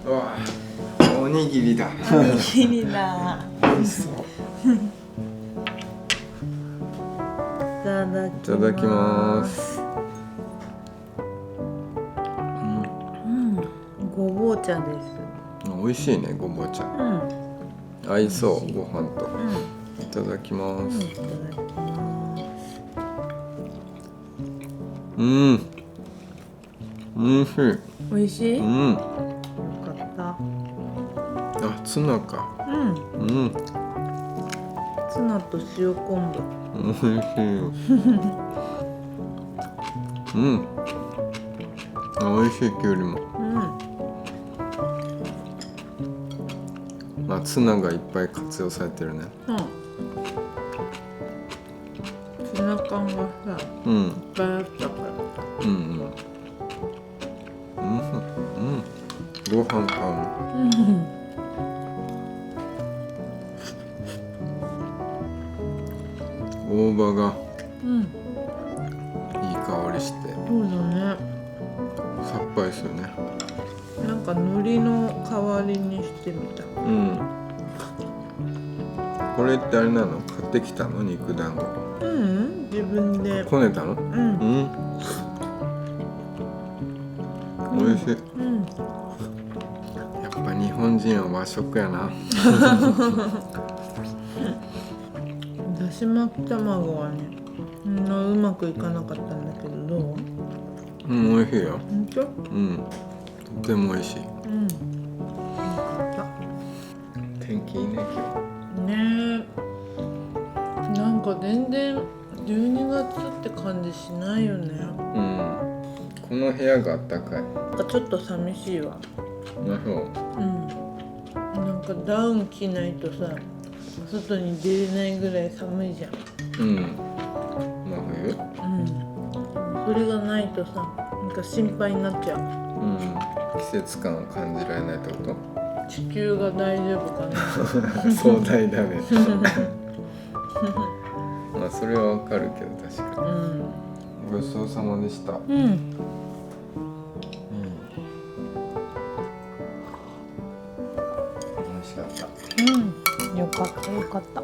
わあ、おにぎりだ。おにぎりだ。美味しそう。いただきます。いただきます。ごぼう茶です。美味しいね、ごぼう茶。合いそう、ご飯と。いただきます。いただきます。美味しい。美味しい？よかった。あ、ツナか。ツナと塩昆布。美味しい。うん美味しいきゅうりも。まあツナがいっぱい活用されてるね。ツナ缶がさうんいっぱいあったから。ご飯買うの。大葉がいい香りしてそうだね。さっぱりするね。なんか海苔の代わりにしてみた。これってあれなの？買ってきたの？肉団子自分で。こねたの？美味しい。やっぱ日本人は和食やな。だし巻き卵はねうまくいかなかったんだけど、どう？美味しいよ。本当？とても美味しい。よかった。天気いいね今ねえ、なんか全然12月って感じしないよね。日。この部屋があったかい。なんかちょっと寂しいわ。そう。なんかダウン着ないとさ外に出れないぐらい寒いじゃん。真冬？それがないとさなんか心配になっちゃう。季節感を感じられないってこと？地球が大丈夫かな。壮大だね。まあそれはわかるけど確かに。ごちそうさまでした。美味しかった。よかったよかった。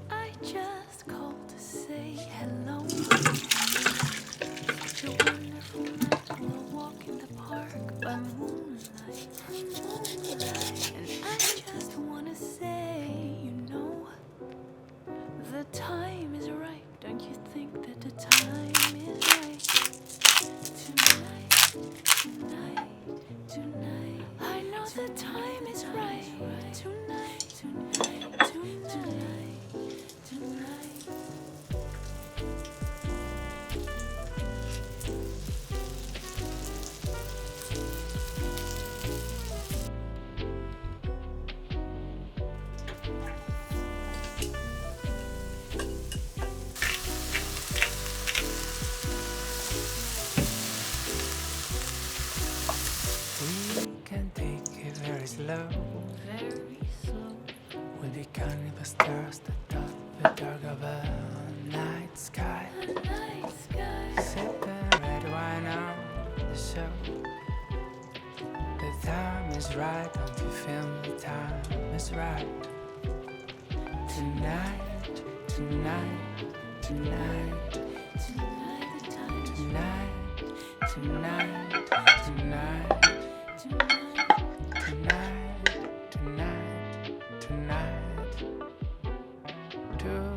I just called to say hello. Such a wonderful night. We'll walk in the park by moonlight. And I just wanna say, you know, the time is right. Don't you think that the time is right? Tonight, tonight, tonight. I know the time is right. Tonight, tonight, tonight, tonight. We can take it very slow. Very slow. With the carnival stars that dot the dark of a night sky. The night sky. Sip the red wine on the show. The time is right, don't you feel the time is right? Tonight, tonight, tonight, Tonight the time is tonight, tonight, tonight. tonight. Tonight, tonight, tonight, tonight,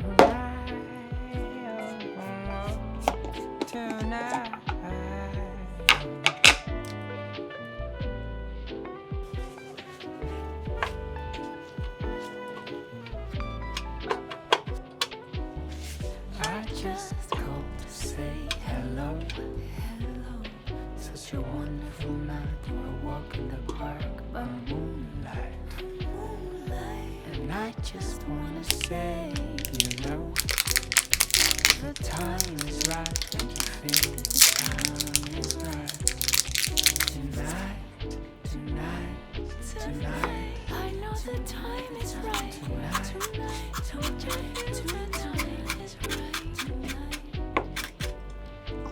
tonight. I just called to say hello. Hello. Such a wonderful night. We're walking the park by moonlight. Moonlight. And I just wanna say, you know, the time is right. And you feel the time is right. Tonight, tonight, tonight. I know the time is right. Tonight. Tonight, tonight, tonight is right. Tonight,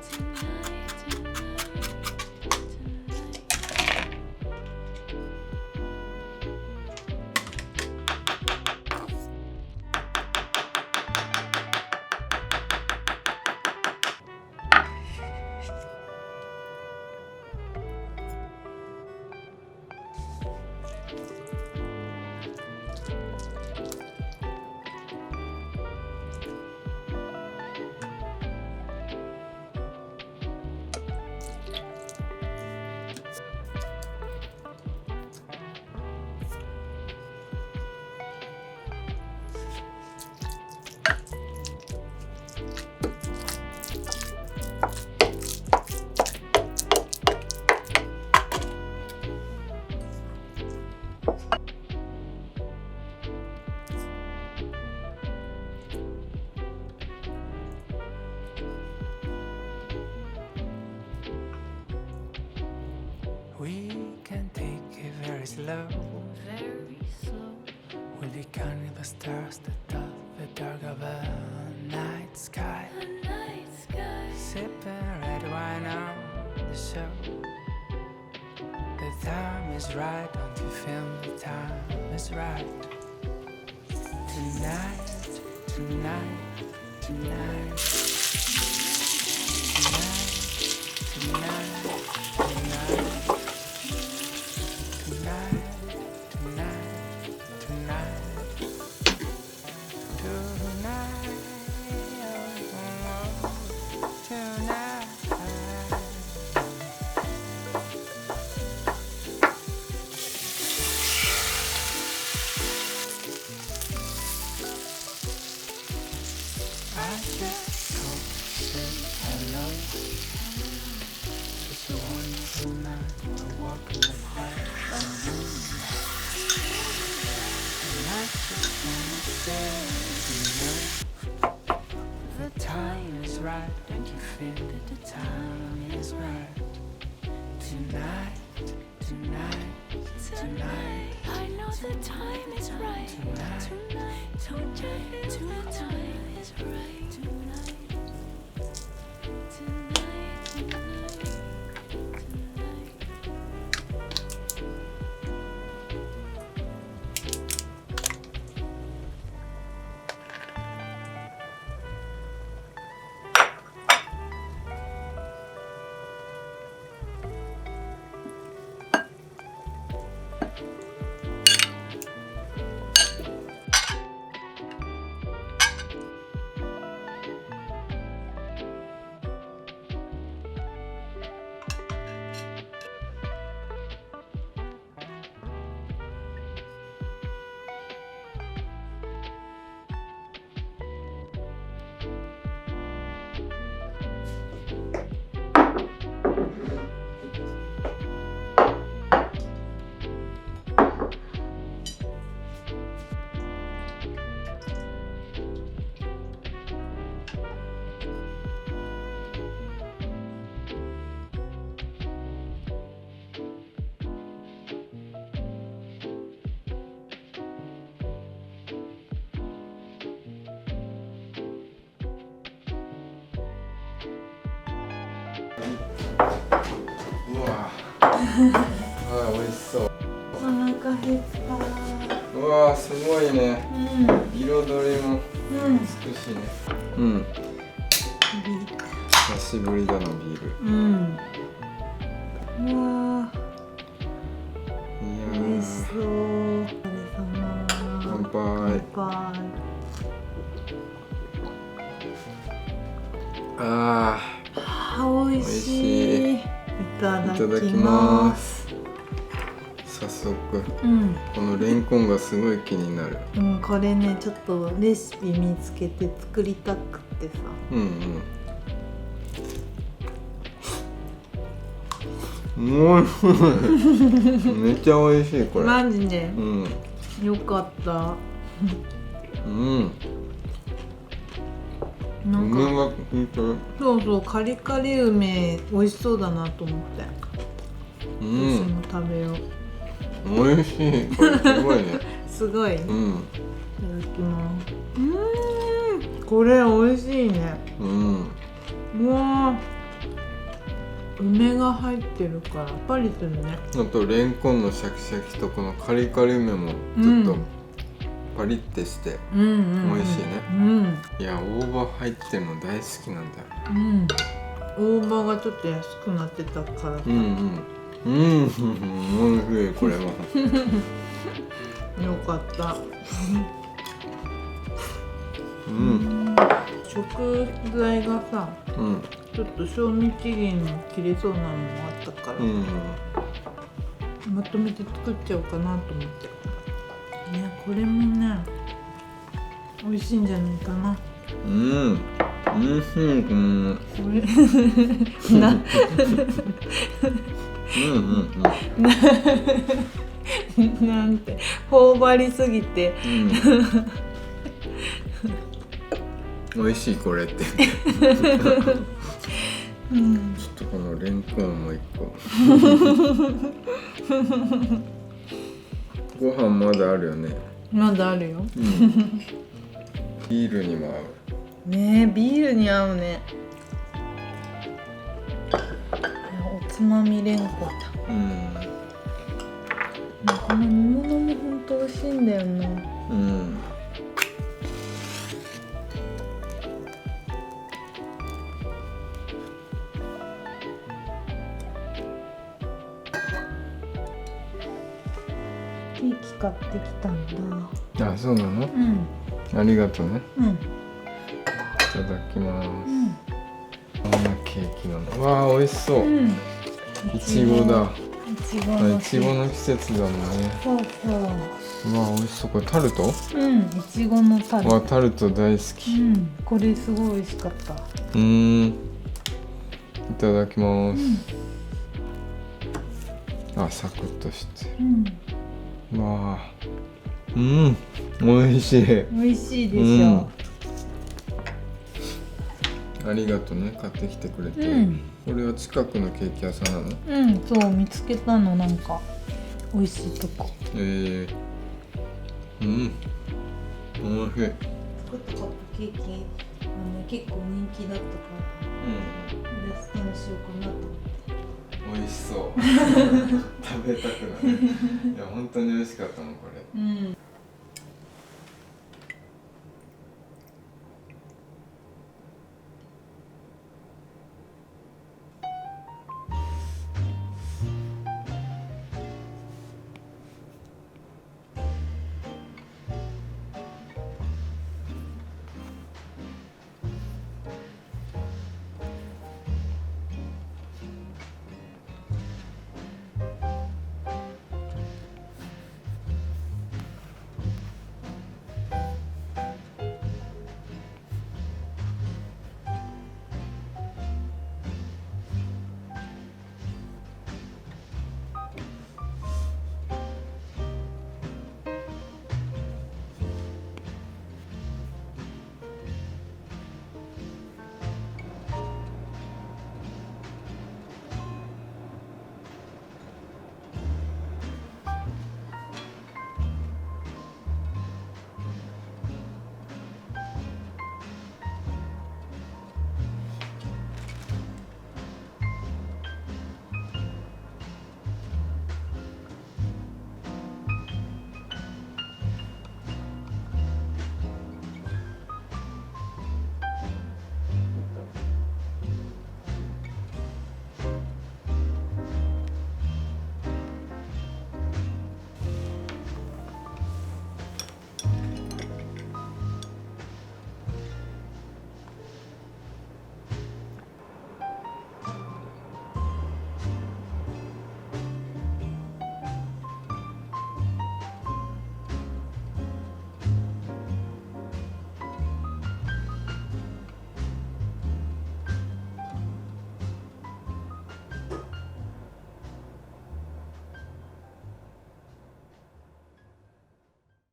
tonight, tonight, tonight. slow, very slow. we'll be counting the stars that dot the dark of a night sky. A night sky. Sipping red wine on the show. The time is right, don't you feel the time is right? Tonight, tonight, tonight, tonight, tonight, tonight, tonight, tonight, tonight, tonight. I just hope to say hello. It's a wonderful night to walk in the park. And I just wanna say, you know, the time is right. Don't you feel that the time is right? Tonight, tonight, tonight. I know the time is right. Tonight. Don't you feel the time is right? Tonight. Tonight.うわあ、美味しそう。お腹減った。うわー、すごいね。うん。彩りもうん。美しいね。うん。久しぶりだな、ビール。うん。うわいー、や美味しそう。お疲れ様。乾杯。乾杯。ああ、美味しい。いたー、だいただききまます。す。早速、うん。このレンコンがすごい気になる。うん、これね、ちょっとレシピ見つけて作りたくってさ。うんうん。おいしい。めっちゃ美味しいこれ。マジでう。んよかった。うん。なん梅か。が効いてる。そうそう、カリカリ梅美味しそうだなと思って。うん。私も食べよう。美味しい。これすごいね。すごい。いただうん。きます。これ美味しいね。うん。うわー、梅が入ってるからさっぱりするね。あとレンコンのシャキシャキとこのカリカリ梅もちょっとパリってして、うんうん、うん。美味しいねうん。いや大葉入ってるの大好きなんだよ。うん。大葉がちょっと安くなってたからさ。うんうんうん美味しいこれも。よかった。うん食材がさ、うんちょっと賞味期限切れそうなのもあったから、うんまとめて作っちゃおうかなと思って。ね、これもね、美味しいんじゃないかな。うんうんうんこれななんて頬張りすぎて美味しいこれってうん、ちょっとこのレンコンも一個ご飯まだあるよね。まだあるよ。ビールにも合う。ねえ、ビールに合うね。おつまみれんこんだ。この煮物もほんと美味しいんだよな。ケーキ買ってきたんだ。あ、そうなの？ありがとうね。いただきます。こんなケーキなの。わあ、美味しそう。いちごだ。いちごの季節だもんね。そうそう。うわ、美味しそう。これタルト？いちごのタルト。わ、タルト大好き。これすごい美味しかった。いただきます。あ、サクッとして。わあ、美味しい。美味しいでしょ。ありがとね、買ってきてくれて。これは近くのケーキ屋さんなの？そう見つけたの、なんか美味しいとこ。美味しい。作ったカップケーキ、結構人気だったから、イラストにしようかなと思って。美味しそう。食べたくなる。いや、本当に美味しかったもんこれ。